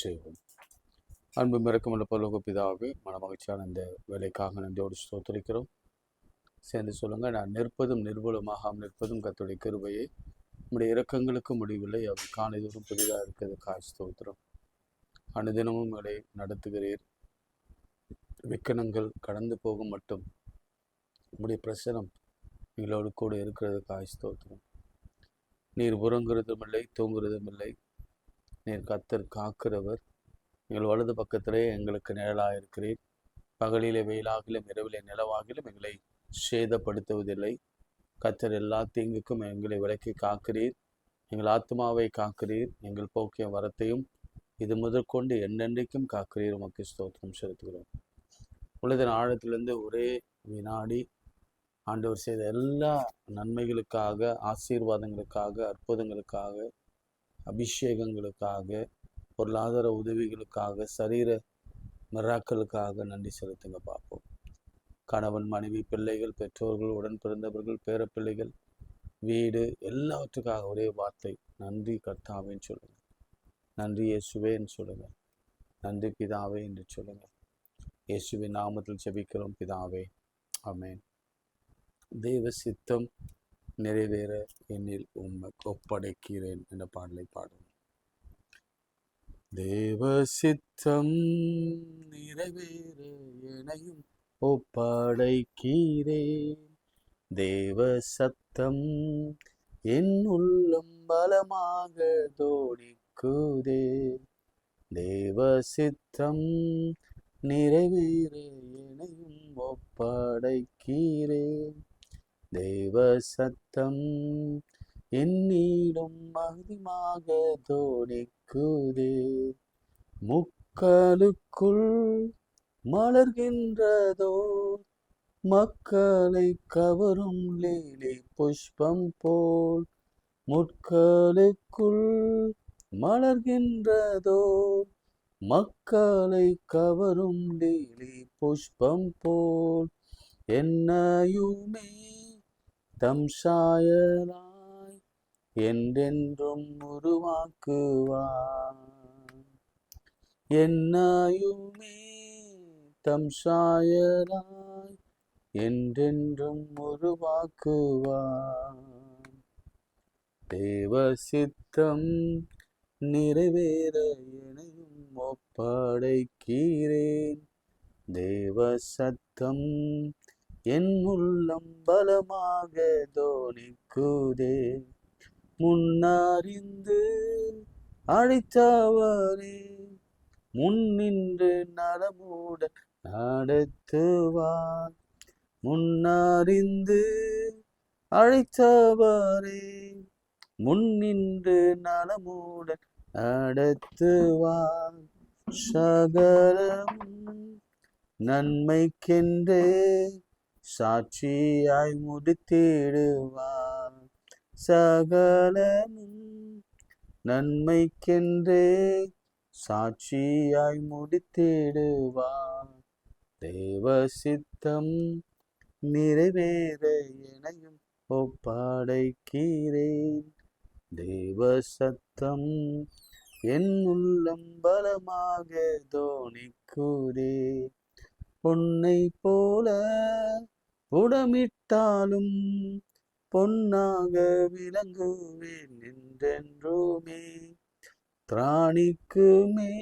செய்வோம். அன்பு மிரக்கமுள்ள பரலோக பிதாவே, மனமகிழ்ச்சியான இந்த வேலைக்காக நன்றியோடு ஸ்தோத்திரிக்கிறோம். சேர்ந்து சொல்லுங்க, நான் நிற்பதும் நிர்மூலமாகாமல் நிற்பதும் கர்த்தருடைய கிருபையை, நம்முடைய இரக்கங்களுக்கு முடிவில்லை, அவர் காலைதோறும் புதிதாக இருக்கிறதுக்காக ஸ்தோத்திரம். அனுதினமும் எங்களை நடத்துகிறீர். விக்கனங்கள் கடந்து போகும் மட்டும் நம்முடைய பிரசனம் எங்களோடு கூட இருக்கிறதுக்காக ஸ்தோத்திரம். நீர் உறங்குறதும் இல்லை, தூங்குறதும் இல்லை. நீர் கர்த்தர் காக்கிறவர். எங்கள் வலது பக்கத்திலே எங்களுக்கு நிழலாக இருக்கிறீர். பகலிலே வெயிலாகிலும் இரவிலே நிலவாகிலும் எங்களை சேதப்படுத்துவதில்லை. கர்த்தர் எல்லா தீங்குக்கும் எங்களை விலக்கி காக்கிறீர். எங்கள் ஆத்மாவை காக்கிறீர். எங்கள் போக்கிய வரத்தையும் இது முதற்கொண்டு என்னென்றைக்கும் காக்கிறீர். உமக்கு ஸ்தோத்திரம் செலுத்துகிறோம். உலகின் ஆழத்திலிருந்து ஒரே வினாடி ஆண்டவர் செய்த எல்லா நன்மைகளுக்காக, ஆசீர்வாதங்களுக்காக, அற்புதங்களுக்காக, அபிஷேகங்களுக்காக, பொருளாதார உதவிகளுக்காக, சரீர மிராக்களுக்காக நன்றி செலுத்துங்க பார்ப்போம். கணவன், மனைவி, பிள்ளைகள், பெற்றோர்கள், உடன் பிறந்தவர்கள், பேரப்பிள்ளைகள், வீடு, எல்லாவற்றுக்காக ஒரே வார்த்தை நன்றி கர்த்தாவேன்னு சொல்லுங்கள். நன்றி இயேசுவேன்னு சொல்லுங்கள். நன்றி பிதாவே என்று சொல்லுங்கள். இயேசுவின் நாமத்தில் ஜெபிக்கிறோம் பிதாவே, ஆமென். தேவ சித்தம் நிறைவேற என்னில் உம்மை ஒப்படைக்கிறேன் என்ற பாடலை பாடும். தேவ சித்தம் நிறைவேற என்னையும் ஒப்படைக்கிறேன். தேவ சத்தம் என் உள்ளம் பலமாக தோணிக்குதே. தேவ சித்தம் நிறைவேற என்னையும் ஒப்படைக்கிறேன். தேவ சத்தம் என்னிலும் மகிமாக தோணிக்குதே. முக்களுக்குள் மலர்கின்றதோ மக்களை கவரும் லீலி புஷ்பம் போல். முட்களுக்குள் மலர்கின்றதோ மக்களை கவரும் லீலி புஷ்பம் போல். என்னையுமே தம் சாயலாய் என்றென்றும் உருவாக்குவார். என்னையுமே தம் சாயலாய் என்றென்றும் உருவாக்குவார். தேவ சித்தம் நிறைவேற என்னையும் ஒப்படைக்கிறேன். தேவ சத்தம் என் உள்ளம் பலமாக தோணிக்குதே. முன்னறிந்து அழைத்தவரே முன்னின்று நலமுடன் நடத்துவார். முன்னறிந்து அழைத்தவரே முன்னின்று நலமுடன் நடத்துவார். சகலமும் நன்மைக்கென்றே சாட்சியாய் முடித்திடுவார். சகலமும் நன்மைக்கென்றே சாட்சியாய் முடித்திடுவார். தேவ சித்தம் நிறைவேற என்னையும் ஒப்படைக்கிறேன். தேவ சத்தம் என் உள்ளம் பலமாக தோணிக்குதே. பொன்னை போல புடமிட்டாலும் பொன்னாக விளங்குவேன் என்றென்றுமே. திராணிக்குமே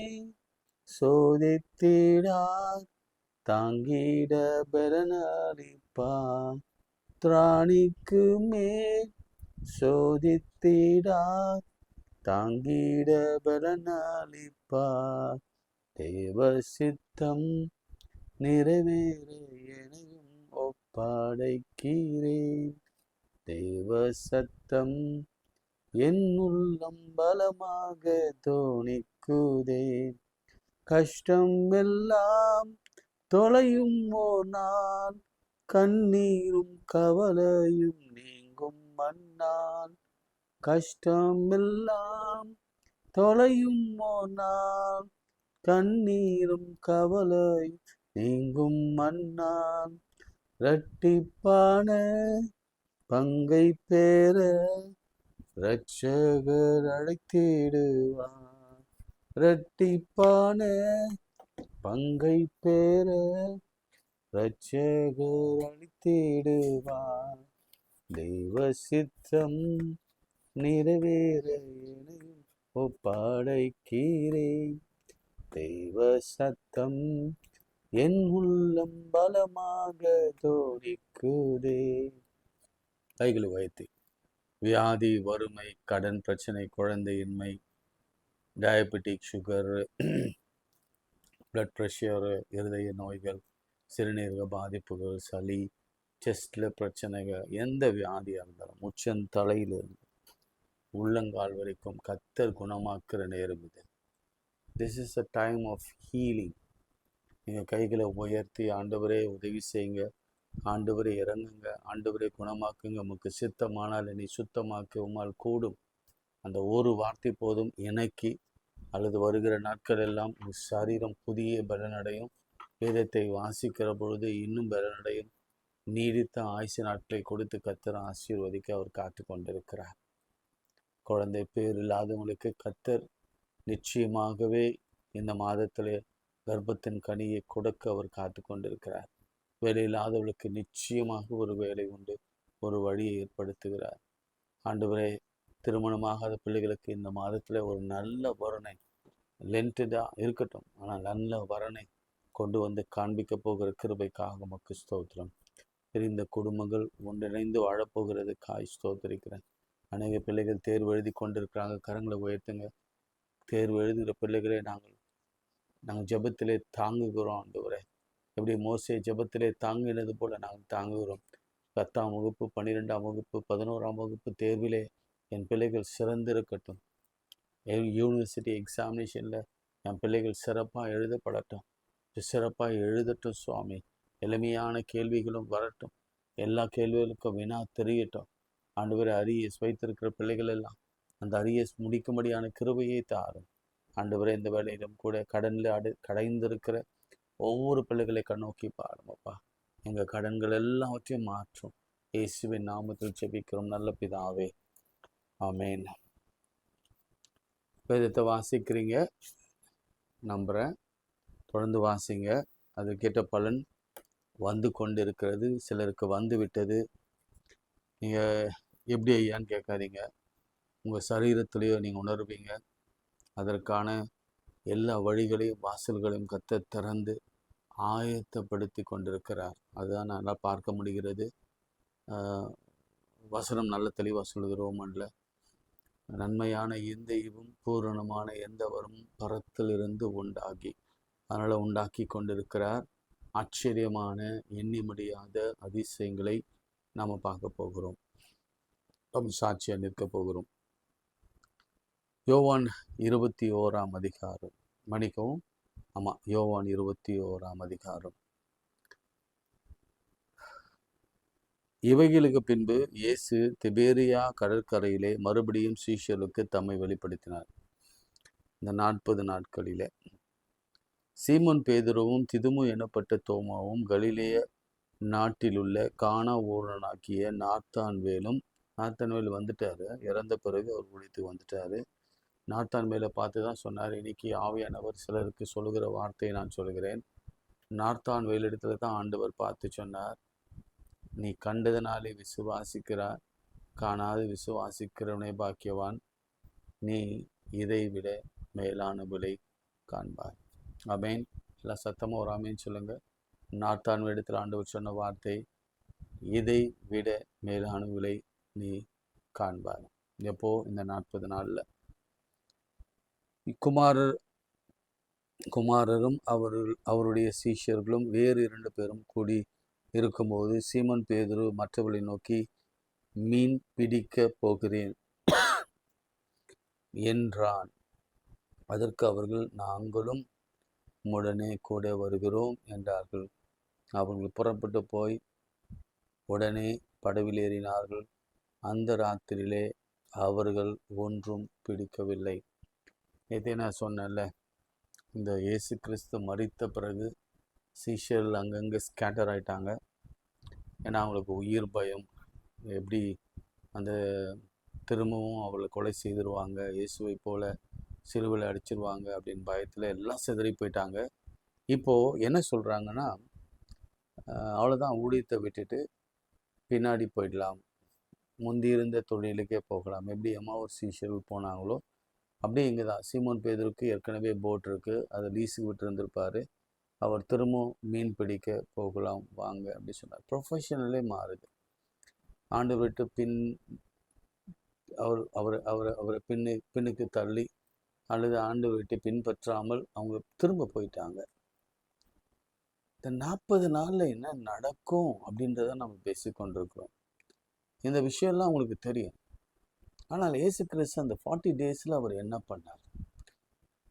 சோதித்திடார் தாங்கிட பலனளிப்பார். திராணிக்குமே சோதித்திடார் தாங்கிட பலனளிப்பார். தேவ சித்தம் நிறைவேற என்னையும் ஒப்படைக்கிறேன். தேவ சத்தம் என் உள்ளம் பலமாக தோணிக்குதே. கஷ்டம் எல்லாம் தொலையும் ஓர் நாள், கண்ணீரும் கவலையும் நீங்கும் மன்னான். கஷ்டம் எல்லாம் தொலையும் ஓர் நாள், கண்ணீரும் கவலையும் நீங்கும் மன்னான். இரட்டிப்பான பங்கை பெற இரட்சகர் அழைத்திடுவார். இரட்டிப்பான பங்கை பெற இரட்சகர் அளித்திடுவார். தெய்வ சித்தம் நிறைவேற என்னையும் ஒப்படைக்கிறேன். தெய்வ சத்தம் என் உள்ளம் பலமாக தோணிக்குதே. கைகளை உயர்த்தி. வியாதி, வறுமை, கடன் பிரச்சனை, குழந்தையின்மை, டயபெட்டிக், சுகர், பிளட் ப்ரெஷர், இருதய நோய்கள், சிறுநீரக பாதிப்புகள், சளி, செஸ்டில் பிரச்சனைகள், எந்த வியாதியாக இருந்தாலும் உச்சந்தலையிலிருந்து உள்ளங்கால் வரைக்கும் கர்த்தர் குணமாக்குற நேரம் இது. This is a time of healing. நீங்கள் கைகளை உயர்த்தி, ஆண்டவரே உதவி செய்யுங்க, ஆண்டவரே இறங்குங்க, ஆண்டவரே குணமாக்குங்க, உமக்கு சித்தமானால் என்னை சுத்தமாக்கி உம்மால் கூடும். அந்த ஒரு வார்த்தை போதும். இணைக்கி அல்லது வருகிற நாட்கள் எல்லாம் உங்கள் சரீரம் புதிய பலனடையும். வேதத்தை வாசிக்கிற பொழுது இன்னும் பலனடையும். நீடித்த ஆயுசு நாட்களை கொடுத்து கர்த்தர் ஆசீர்வதிக்க அவர் காத்து கொண்டிருக்கிறார். குழந்தை பேர் இல்லாதவங்களுக்கு கர்த்தர் நிச்சயமாகவே இந்த மாதத்திலே கர்ப்பத்தின் கனியை கொடுக்க அவர் காத்து கொண்டிருக்கிறார். வேலை இல்லாதவர்களுக்கு நிச்சயமாக ஒரு வேலை உண்டு, ஒரு வழியை ஏற்படுத்துகிறார். ஆண்டவரே, திருமணமாகாத பிள்ளைகளுக்கு இந்த மாதத்தில் ஒரு நல்ல வரனை, லென்டாக இருக்கட்டும், ஆனால் நல்ல வரனை கொண்டு வந்து காண்பிக்க போகிற கிருபைக்காக உமக்கு ஸ்தோத்திரம். பிரிந்த குடும்பங்கள் ஒன்றிணைந்து வாழப்போகிறதுக்காய் ஸ்தோத்திரிக்கிறேன். அநேக பிள்ளைகள் தேர்வு எழுதி கொண்டிருக்கிறாங்க. கரங்களை உயர்த்துங்க. தேர்வு எழுதுகிற பிள்ளைகளே நாங்கள் ஜெபத்திலே தாங்குகிறோம். ஆண்டவரே, எப்படி மோசே ஜெபத்திலே தாங்கினது போல நாங்கள் தாங்குகிறோம். 10ஆம் வகுப்பு, 12ஆம் வகுப்பு, 11ஆம் வகுப்பு தேர்விலே என் பிள்ளைகள் சிறந்திருக்கட்டும். யூனிவர்சிட்டி எக்ஸாமினேஷனில் என் பிள்ளைகள் சிறப்பாக எழுதப்படட்டும், சிறப்பாக எழுதட்டும் சுவாமி. எளிமையான கேள்விகளும் வரட்டும், எல்லா கேள்விகளுக்கும் வினா தெரியட்டும். ஆண்டவரே, அரியஸ் வைத்திருக்கிற பிள்ளைகள் எல்லாம் அந்த அரியஸ் முடிக்கும்படியான கிருபையை தாரும். ஆண்டவரே, இந்த வேலையிலும் கூட கடனில் கடைந்திருக்கிற ஒவ்வொரு பிள்ளைகளை கண்ணோக்கி பாருங்கப்பா. எங்கள் கடன்கள் எல்லாவற்றையும் மாற்றும். இயேசுவின் நாமத்தில் ஜெபிக்கிறோம் நல்ல பிதாவே, ஆமேன். வேதத்தை வாசிக்கிறீங்க நம்புகிறேன். தொடர்ந்து வாசிங்க. அதுக்கேற்ற பலன் வந்து கொண்டு இருக்கிறது. சிலருக்கு வந்து விட்டது. நீங்கள் எப்படி ஐயான்னு கேட்காதீங்க. உங்கள் சரீரத்திலேயோ நீங்கள் உணர்வீங்க. அதற்கான எல்லா வழிகளையும் வாசல்களையும் கர்த்தர் திறந்து ஆயத்தப்படுத்தி கொண்டிருக்கிறார். அதுதான் நல்லா பார்க்க முடிகிறது. வசனம் நல்ல தெளிவாக சொல்லுது. ரோமன்ல நன்மையான எந்த ஈவும் பூரணமான எந்த வரமும் பரத்திலிருந்து உண்டாகி, அதனால் உண்டாக்கி கொண்டிருக்கிறார். ஆச்சரியமான எண்ணி முடியாத அதிசயங்களை நாம் பார்க்க போகிறோம். சாட்சியாக நிற்க போகிறோம். யோவான் 21ஆம் அதிகாரம். மன்னிக்கவும், ஆமாம், யோவான் 21ஆம் அதிகாரம். இவைகளுக்கு பின்பு இயேசு திபேரியா கடற்கரையிலே மறுபடியும் சீஷர்களுக்கு தம்மை வெளிப்படுத்தினார். இந்த 40 நாட்களிலே சீமோன் பேதுருவும் திதுமு எனப்பட்ட தோமாவும் கலிலேய நாட்டிலுள்ள கானா ஊரனாக்கிய நாத்தான்வேலும். நாத்தான்வேல் வந்துட்டாரு, இறந்த பிறகு அவர் குடித்து வந்துட்டாரு. நாத்தான்வேலை பார்த்து தான் சொன்னார், இன்னைக்கு ஆவியானவர் சிலருக்கு சொல்லுகிற வார்த்தையை நான் சொல்கிறேன். நாத்தான்வேல் இடத்துல தான் ஆண்டவர் பார்த்து சொன்னார், நீ கண்டதனாலே விசுவாசிக்கிறார், காணாது விசுவாசிக்கிறவனே பாக்கியவான், நீ இதை விட மேலான விலை காண்பார். ஆமேன். எல்லாம் சத்தமாக ஒரு ஆமேன் சொல்லுங்க. நாத்தான் இடத்துல ஆண்டவர் சொன்ன வார்த்தை, இதை விட மேலான விலை நீ காண்பார். எப்போ? இந்த 40 நாளில். குமாரரும் அவருடைய சீஷர்களும் வேறு 2 பேரும் கூடி இருக்கும்போது சீமோன் பேதுரு மற்றவர்களை நோக்கி, மீன் பிடிக்க போகிறேன் என்றான். அதற்கு அவர்கள், நாங்களும் உடனே கூட வருகிறோம் என்றார்கள். அவர்கள் புறப்பட்டு போய் உடனே படவில் ஏறினார்கள். அந்த ராத்திரியிலே அவர்கள் ஒன்றும் பிடிக்கவில்லை. இதை நான் சொன்னேன்ல, இந்த இயேசு கிறிஸ்து மரித்த பிறகு சீஷர்கள் அங்கங்கே ஸ்கேட்டர் ஆகிட்டாங்க. ஏன்னா அவங்களுக்கு உயிர் பயம். எப்படி அந்த திரும்பவும் அவளை கொலை செய்திருவாங்க, இயேசுவை போல சிலுவையில் அடிச்சிருவாங்க அப்படின்னு பயத்தில் எல்லாம் சிதறி போயிட்டாங்க. இப்போது என்ன சொல்கிறாங்கன்னா, அவ்வளோதான், ஊழியத்தை விட்டுட்டு பின்னாடி போயிடலாம், முந்தி இருந்த தொழிலுக்கே போகலாம். எப்படி எம்மாவூர் சீஷர்கள் போனாங்களோ அப்படியே இங்கே தான் சீமோன் பேதுருக்கு ஏற்கனவே போட் இருக்குது, அதை லீஸுக்கு விட்டு இருந்திருப்பார். அவர் திரும்பவும் மீன் பிடிக்க போகலாம் வாங்க அப்படி சொன்னார். ப்ரொஃபஷனலே மாறுது. ஆண்டு விட்டு பின் அவர் அவர் அவர் அவரை பின்னுக்கு தள்ளி அல்லது ஆண்டு விட்டு பின்பற்றாமல் அவங்க திரும்ப போயிட்டாங்க. இந்த 40 நாளில் என்ன நடக்கும் அப்படின்றத நம்ம பேசிக்கொண்டிருக்கிறோம். இந்த விஷயம்லாம் உங்களுக்கு தெரியும். ஆனால் இயேசு கிறிஸ்து அந்த 40 டேஸில் அவர் என்ன பண்ணார்?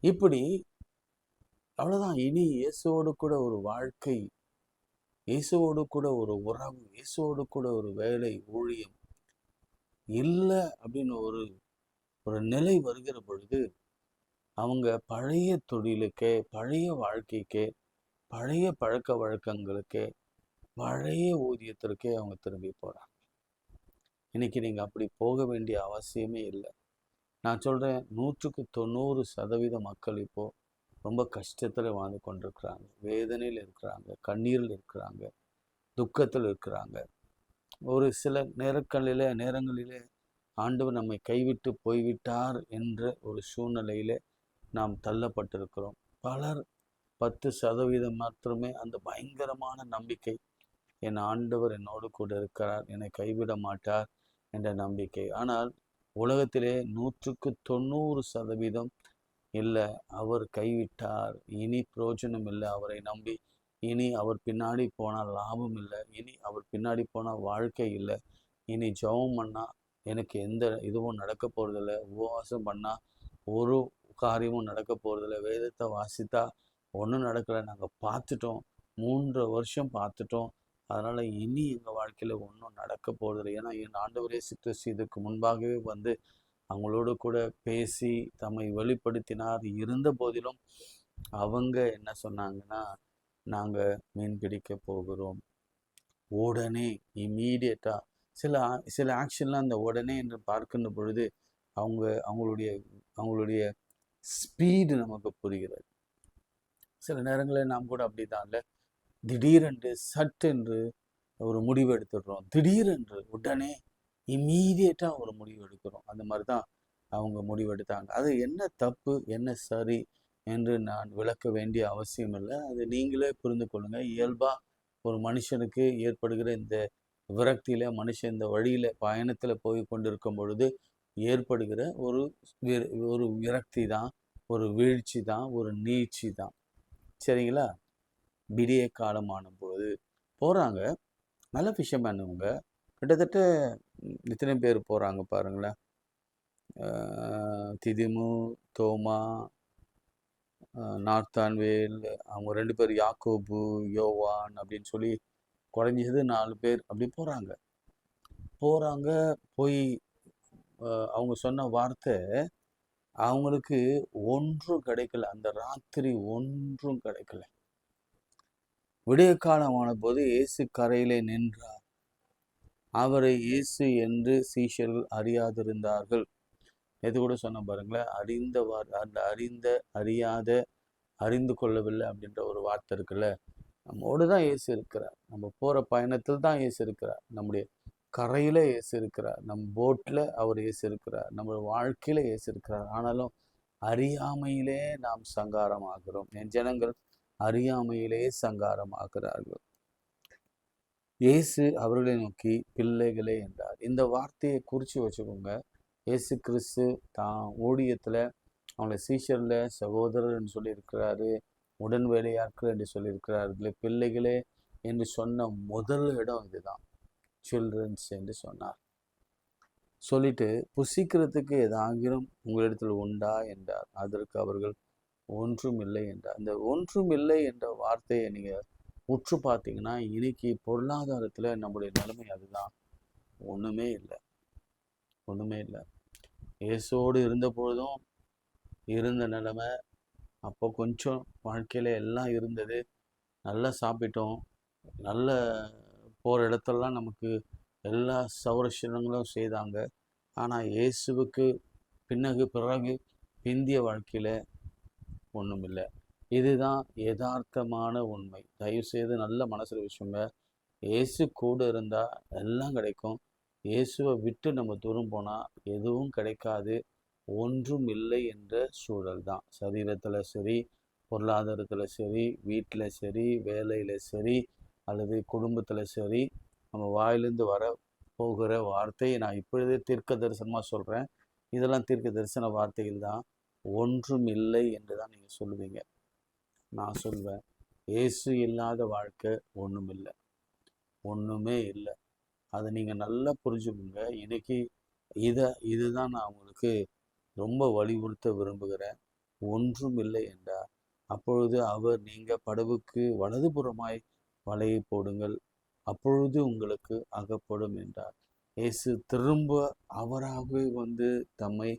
இப்படி அவ்வளோதான். இனி இயேசுவோடு கூட ஒரு வாழ்க்கை, இயேசுவோடு கூட ஒரு உறவு, இயேசுவோடு கூட ஒரு வேலை, ஊழியம் இல்லை அப்படின்னு ஒரு நிலை வருகிற பொழுது அவங்க பழைய தொழிலுக்கே, பழைய வாழ்க்கைக்கே, பழைய பழக்க வழக்கங்களுக்கே, பழைய ஊதியத்திற்கே அவங்க திரும்பி போகிறாங்க. இன்னைக்கு நீங்கள் அப்படி போக வேண்டிய அவசியமே இல்லை. நான் சொல்கிறேன், 100% மக்கள் இப்போது ரொம்ப கஷ்டத்தில் வாழ்ந்து கொண்டிருக்கிறாங்க, வேதனையில் இருக்கிறாங்க, கண்ணீரில் இருக்கிறாங்க, துக்கத்தில் இருக்கிறாங்க. ஒரு சில நேரங்களிலே ஆண்டவர் நம்மை கைவிட்டு போய்விட்டார் என்ற ஒரு சூழ்நிலையிலே நாம் தள்ளப்பட்டிருக்கிறோம். பலர் 10% மாத்திரமே அந்த பயங்கரமான நம்பிக்கை, என் ஆண்டவர் என்னோடு கூட இருக்கிறார், என்னை கைவிட மாட்டார் என்ற நம்பிக்கை. ஆனால் உலகத்திலே 190% இல்லை, அவர் கைவிட்டார், இனி பிரயோஜனம் இல்லை, அவரை நம்பி இனி அவர் பின்னாடி போனால் லாபம் இல்லை, இனி அவர் பின்னாடி போனால் வாழ்க்கை இல்லை, இனி ஜெபம் பண்ணால் எனக்கு எந்த இதுவும் நடக்க போகிறதில்ல, உபவாசம் பண்ணால் ஒரு காரியமும் நடக்க போகிறதில்ல, வேதத்தை வாசித்தா ஒன்றும் நடக்கலை, நாங்கள் பார்த்துட்டோம், 3 வருஷம் பார்த்துட்டோம், அதனால் இனி எங்கள் வாழ்க்கையில் ஒன்றும் நடக்க போகிறதில்லை. ஏன்னா என் ஆண்டவர் இயேசு கிறிஸ்து இதுக்கு முன்பாகவே வந்து அவங்களோடு கூட பேசி தம்மை வெளிப்படுத்தினார். இருந்த போதிலும் அவங்க என்ன சொன்னாங்கன்னா, நாங்கள் மீன் பிடிக்க போகிறோம், உடனே இம்மீடியட்டாக சில ஆக்ஷன்லாம் அந்த உடனே என்று பார்க்கின்ற பொழுது அவங்களுடைய ஸ்பீடு நமக்கு புரிகிறது. சில நேரங்களில் நாம் கூட அப்படி தான் இல்லை, திடீரென்று சட்டென்று ஒரு முடிவு எடுத்துடுறோம், திடீரென்று உடனே இம்மீடியட்டாக ஒரு முடிவு எடுக்கிறோம். அந்த மாதிரி தான் அவங்க முடிவெடுத்தாங்க. அது என்ன தப்பு என்ன சரி என்று நான் விளக்க வேண்டிய அவசியம் இல்லை, அது நீங்களே புரிந்து கொள்ளுங்கள். இயல்பாக ஒரு மனுஷனுக்கு ஏற்படுகிற இந்த விரக்தியில், மனுஷன் இந்த வழியில் பயணத்தில் போய் கொண்டிருக்கும் பொழுது ஏற்படுகிற ஒரு விரக்தி தான், ஒரு வீழ்ச்சி தான், ஒரு நீட்சி தான். சரிங்களா? விடிய காலமான போது போகிறாங்க, நல்ல ஃபிஷர்மேனுங்க, கிட்டத்தட்ட இத்தனை பேர் போகிறாங்க பாருங்களேன். திதிமு, தோமா, நார்த்தான்வேல், அவங்க 2 பேர், யாக்கோபு, யோவான் அப்படின்னு சொல்லி குறைஞ்சது 4 பேர் அப்படி போகிறாங்க. போய் அவங்க சொன்ன வார்த்தை அவங்களுக்கு ஒன்றும் கிடைக்கல, அந்த ராத்திரி ஒன்றும் கிடைக்கல. விடிய காலமான போது இயேசு கரையிலே நின்றார். அவரை இயேசு என்று சீஷர்கள் அறியாதிருந்தார்கள். எது கூட சொன்ன பாருங்களேன், அறியாத, அறிந்து கொள்ளவில்லை அப்படின்ற ஒரு வார்த்தை இருக்குல்ல. நம்மோடு தான் இயேசு இருக்கிறார், நம்ம போகிற பயணத்தில் தான் இயேசு இருக்கிறார், நம்முடைய கரையில் இயேசு இருக்கிறார், நம் போட்டில் அவர் இயேசு இருக்கிறார், நம்ம வாழ்க்கையில் இயேசு இருக்கிறார். ஆனாலும் அறியாமையிலே நாம் சங்காரம் ஆகிறோம். என் ஜனங்கள் அறியாமையிலே சங்காரம் ஆகிறார்கள். இயேசு அவர்களை நோக்கி பிள்ளைகளே என்றார். இந்த வார்த்தையை குறித்து வச்சுக்கோங்க. இயேசு கிறிஸ்து தான் ஊழியத்தில் அவங்களை சீஷரில் சகோதரர் சொல்லியிருக்கிறாரு, உடன் வேலையாட்கள் என்று சொல்லியிருக்கிறார்களே, பிள்ளைகளே என்று சொன்ன முதல் இடம் இதுதான், சில்ட்ரன்ஸ் என்று சொன்னார். சொல்லிட்டு புசிக்கிறதுக்கு ஏதாகிலும் உங்களிடத்தில் உண்டா என்றார். அதற்கு அவர்கள் ஒன்றும் இல்லை என்றார். இந்த ஒன்றும் இல்லை என்ற வார்த்தையை நீங்கள் உற்று பார்த்தீங்கன்னா, இன்னைக்கு பொருளாதாரத்தில் நம்முடைய நிலைமை அதுதான், ஒன்றுமே இல்லை, ஒன்றுமே இல்லை. இயேசுவோடு இருந்த பொழுதும் இருந்த நிலைமை, அப்போ கொஞ்சம் வாழ்க்கையில் எல்லாம் இருந்தது, நல்லா சாப்பிட்டோம், நல்ல போகிற இடத்துலலாம் நமக்கு எல்லா சௌரஷங்களும் செய்தாங்க. ஆனால் இயேசுவுக்கு பிறகு பிந்திய வாழ்க்கையில் ஒன்றும் இல்லை. இதுதான் யதார்த்தமான உண்மை. தயவுசெய்து நல்ல மனசில் விஷயங்க. இயேசு கூட இருந்தால் எல்லாம் கிடைக்கும். இயேசுவை விட்டு நம்ம தூரம் போனால் எதுவும் கிடைக்காது, ஒன்றும் இல்லை என்ற சூழல் தான். சரீரத்தில் சரி, பொருளாதாரத்தில் சரி, வீட்டில் சரி, வேலையில் சரி, அல்லது குடும்பத்தில் சரி, நம்ம வாயிலிருந்து வர போகிற வார்த்தையை நான் இப்பொழுதே தீர்க்க தரிசனமாக சொல்கிறேன். இதெல்லாம் தீர்க்க தரிசன வார்த்தைகள் தான். ஒன்றும் இல்லை என்று தான் நீங்கள் சொல்லுவீங்க. நான் சொல்வேன், இயேசு இல்லாத வாழ்க்கை ஒன்றும் இல்லை, ஒன்றுமே இல்லை. அதை நீங்கள் நல்லா புரிஞ்சுக்கோங்க. இன்னைக்கு இதுதான் நான் உங்களுக்கு ரொம்ப வலியுறுத்த விரும்புகிறேன். ஒன்றும் இல்லை என்றார். அப்பொழுது அவர், நீங்கள் படவுக்கு வலதுபுறமாய் வலையை போடுங்கள், அப்பொழுது உங்களுக்கு அகப்படும் என்றார். இயேசு திரும்ப அவராகவே வந்து தம்மை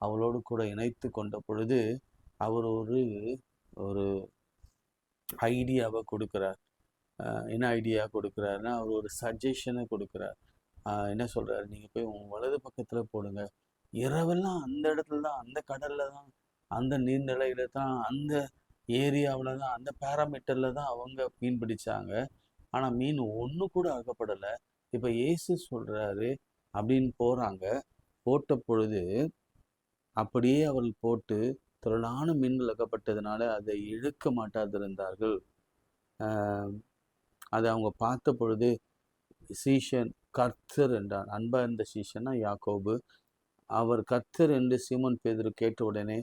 அவளோடு கூட இணைத்து கொண்ட பொழுது அவர் ஒரு ஐடியாவை கொடுக்குறார். என்ன ஐடியா கொடுக்குறாருன்னா, அவர் ஒரு சஜஷனை கொடுக்குறார். என்ன சொல்கிறார், நீங்கள் போய் உங்கள் வலது பக்கத்தில் போடுங்க. இரவெல்லாம் அந்த இடத்துல தான், அந்த கடலில் தான், அந்த நீர்நிலையில தான், அந்த ஏரியாவில் தான், அந்த பேராமீட்டரில் தான் அவங்க மீன் பிடிச்சாங்க. ஆனால் மீன் ஒன்று கூட அகப்படலை. இப்போ இயேசு சொல்கிறாரு அப்படின்னு போகிறாங்க. போட்ட பொழுது அப்படியே அவர்கள் போட்டு திரளான மீன்கள் அகப்பட்டதுனால அதை இழுக்க மாட்டாதிருந்தார்கள். அதை அவங்க பார்த்த பொழுது சீஷன் கர்த்தர் என்றான். அன்பா இருந்த சீஷனா யாக்கோபு. அவர் கர்த்தர் என்று சீமோன் பேதுரு கேட்ட உடனே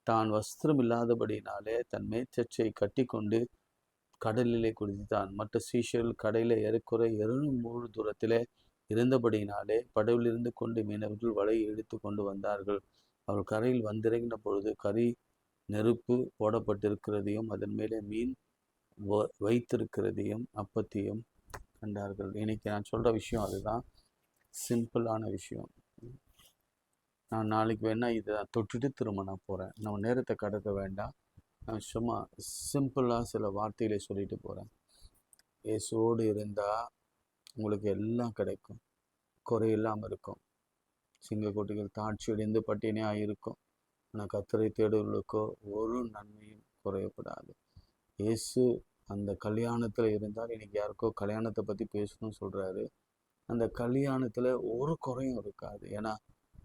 தான் வஸ்திரம் இல்லாதபடினாலே தன் மேச்சச்சை கட்டி கொண்டு கடலிலே குதித்தான். மற்ற சீஷர்கள் கடையில் ஏறக்குறை 200 தூரத்திலே இருந்தபடினாலே படவிலிருந்து கொண்டு மீனவர்கள் வலையை இழுத்து கொண்டு வந்தார்கள். அவர் கரையில் வந்திறங்கின பொழுது கறி நெருப்பு போடப்பட்டிருக்கிறதையும் அதன் மேலே மீன் வைத்திருக்கிறதையும் அப்பத்தையும் கண்டார்கள். இன்னைக்கு நான் சொல்கிற விஷயம் அதுதான், சிம்பிளான விஷயம். நான் நாளைக்கு வேணால் இதை தொட்டுட்டு திரும்ப நான் போகிறேன். நம்ம நேரத்தை கடக்க வேண்டாம். நான் சும்மா சிம்பிளாக சில வார்த்தைகளை சொல்லிட்டு போகிறேன். இயேசுவோடு இருந்தால் உங்களுக்கு எல்லாம் கிடைக்கும், குறையில்லாமல் இருக்கும். சிங்கக்குட்டிகள் தாட்சியடைந்து பட்டினியாக இருக்கும். ஆனால் கர்த்தரை தேடுவர்களுக்கோ ஒரு நன்மையும் குறையப்படாது. இயேசு அந்த கல்யாணத்தில் இருந்தால், இன்னைக்கு யாருக்கோ கல்யாணத்தை பற்றி பேசணும்னு சொல்கிறாரு. அந்த கல்யாணத்தில் ஒரு குறையும் இருக்காது. ஏன்னா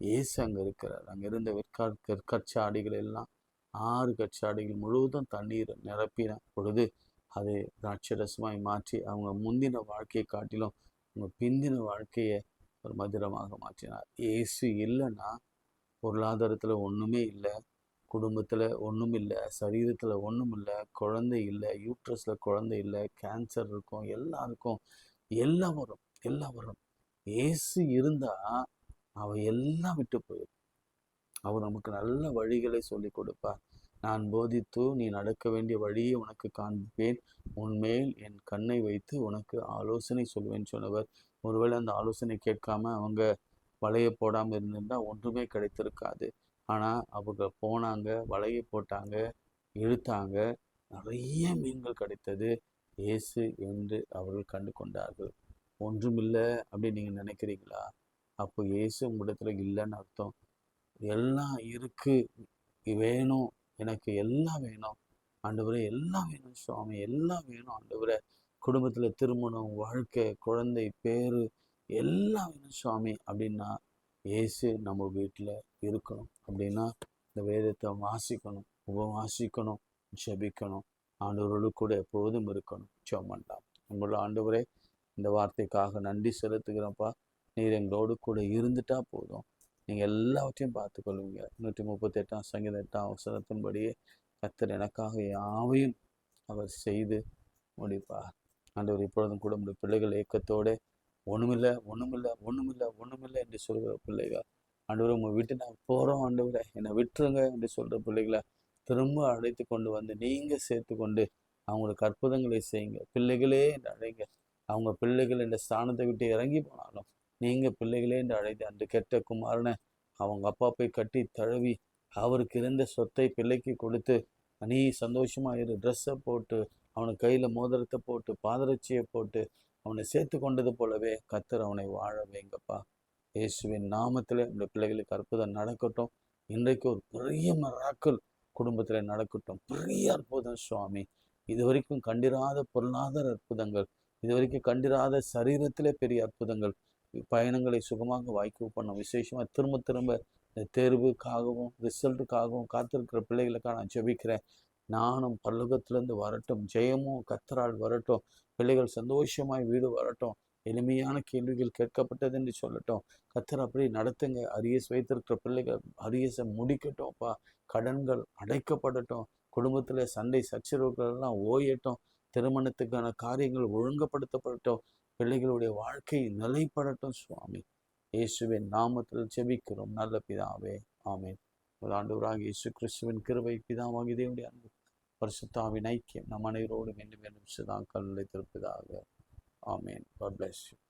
இயேசு அங்கே இருக்கிறார். அங்கே இருந்த கற்சாடிகள் எல்லாம் 6 கற்சாடிகள் முழுவதும் தண்ணீர் நிரப்பின பொழுது அதை திராட்சரசமாய் மாற்றி அவங்க முந்தின வாழ்க்கையை காட்டிலும் அவங்க பிந்தின வாழ்க்கையை ஒரு மதுரமாக மாற்றினார். இயேசு இல்லைன்னா பொருளாதாரத்தில் ஒன்றுமே இல்லை, குடும்பத்தில் ஒன்றும் இல்லை, சரீரத்தில் ஒன்றும் இல்லை, குழந்தை இல்லை, யூட்ரஸில் குழந்தை இல்லை, கேன்சர் இருக்கும், எல்லாருக்கும் எல்லாம் வரும். இயேசு இருந்தால் அவன் எல்லாம் விட்டு போயிடும். அவர் நமக்கு நல்ல வழிகளை சொல்லி கொடுப்பார். நான் போதித்து நீ நடக்க வேண்டிய வழியை உனக்கு காண்பிப்பேன், உன்மேல் என் கண்ணை வைத்து உனக்கு ஆலோசனை சொல்வேன்னு சொன்னவர். ஒருவேளை அந்த ஆலோசனை கேட்காம அவங்க வலையை போடாமல் இருந்திருந்தால் ஒன்றுமே கிடைத்திருக்காது. ஆனால் அவங்க போனாங்க, வலையை போட்டாங்க, இழுத்தாங்க, நிறைய மீன்கள் கிடைத்தது. இயேசு என்று அவர்கள் கண்டு கொண்டார்கள். ஒன்றுமில்லை அப்படின்னு நீங்கள் நினைக்கிறீங்களா? அப்போ இயேசு உங்களிடத்துல இல்லைன்னு அர்த்தம். எல்லாம் இருக்கு, வேணும், எனக்கு எல்லாம் வேணும் ஆண்டவரே, எல்லாம் வேணும் சுவாமி, எல்லாம் வேணும் ஆண்டவரே, குடும்பத்தில் திருமணம், வாழ்க்கை, குழந்தை, பேரு, எல்லாம் வேணும் சுவாமி அப்படின்னா இயேசு நம்ம வீட்டில் இருக்கணும். அப்படின்னா இந்த வேதத்தை வாசிக்கணும், உபவாசிக்கணும், ஜெபிக்கணும், ஆண்டவரோடு கூட எப்பொழுதும் இருக்கணும். ஜெபம். உங்களோட ஆண்டவரே, இந்த வார்த்தைக்காக நன்றி செலுத்துகிறோம்ப்பா. நீர் எங்களோடு கூட இருந்துட்டா போதும், நீங்கள் எல்லாவற்றையும் பார்த்துக்கொள்வீங்க. 138 சங்கீதம் 8 வசனத்தின்படியே கர்த்தர் எனக்காக யாவையும் அவர் செய்து முடிப்பார். ஆண்டவர் இப்பொழுதும் கூட நம்முடைய பிள்ளைகள் ஏக்கத்தோடு ஒன்றுமில்லை என்று சொல்கிற பிள்ளைகள், ஆண்டவர் உங்கள் வீட்டு நான் போகிறோம் ஆண்டவரை என்னை விட்டுருங்க என்று சொல்கிற பிள்ளைகளை திரும்ப அழைத்து கொண்டு வந்து நீங்கள் சேர்த்து கொண்டு அவங்களுக்கு அற்புதங்களை செய்யுங்க. பிள்ளைகளே என்று அழைங்க. அவங்க பிள்ளைகள் என்ற ஸ்தானத்தை விட்டு இறங்கி போனாலும் நீங்கள் பிள்ளைகளே என்று அழைத்து, அந்த கெட்ட குமாரனை அவங்க அப்பா போய் கட்டி தழுவி அவருக்கு இருந்த சொத்தை பிள்ளைக்கு கொடுத்து நீ சந்தோஷமாக இரு, ட்ரெஸ்ஸை போட்டு அவனுக்கு கையில் மோதிரத்தை போட்டு பாதரட்சியை போட்டு அவனை சேர்த்து கொண்டது போலவே கர்த்தர் அவனை வாழ வைங்கப்பா. இயேசுவின் நாமத்தில் இந்த பிள்ளைகளுக்கு அற்புதம் நடக்கட்டும். இன்றைக்கு ஒரு பெரிய மிராக்கிள் குடும்பத்தில் நடக்கட்டும். பெரிய அற்புதம் சுவாமி. இதுவரைக்கும் கண்டிராத பொருளாதார அற்புதங்கள், இதுவரைக்கும் கண்டிராத சரீரத்திலே பெரிய அற்புதங்கள், பயணங்களை சுகமாக வாய்க்கு பண்ணும். விசேஷமாக திரும்ப திரும்ப இந்த தேர்வுக்காகவும் ரிசல்ட்டுக்காகவும் காத்திருக்கிற பிள்ளைகளுக்காக நான் ஜெபிக்கிறேன். நானும் பரலோகத்திலிருந்து வரட்டும், ஜெயமும் கத்தரால் வரட்டும், பிள்ளைகள் சந்தோஷமாய் வீடு வரட்டும், எளிமையான கேள்விகள் கேட்கப்பட்டது என்று சொல்லட்டும். கத்தர் அப்படி நடத்துங்க. அரியஸ் வைத்திருக்கிற பிள்ளைகள் அரியஸை முடிக்கட்டும்ப்பா. கடன்கள் அடைக்கப்படட்டும். குடும்பத்தில் சண்டை சச்சரவுகள் எல்லாம் ஓயட்டும். திருமணத்துக்கான காரியங்கள் ஒழுங்குபடுத்தப்படட்டும். பிள்ளைகளுடைய வாழ்க்கை நிலைப்படட்டும் சுவாமி. இயேசுவின் நாமத்தில் ஜெபிக்கிறோம் நல்ல பிதாவே, ஆமென். ஆண்டவராக இயேசு கிறிஸ்துவின் கிருபை, பிதாவாகிய தேவனுடைய அன்பு, பரிசுத்த ஆவியின் ஐக்கியம் நம் அனைவரோடும் இன்னும் சதா நிலைத்திருப்பதாக. ஆமென். God bless you.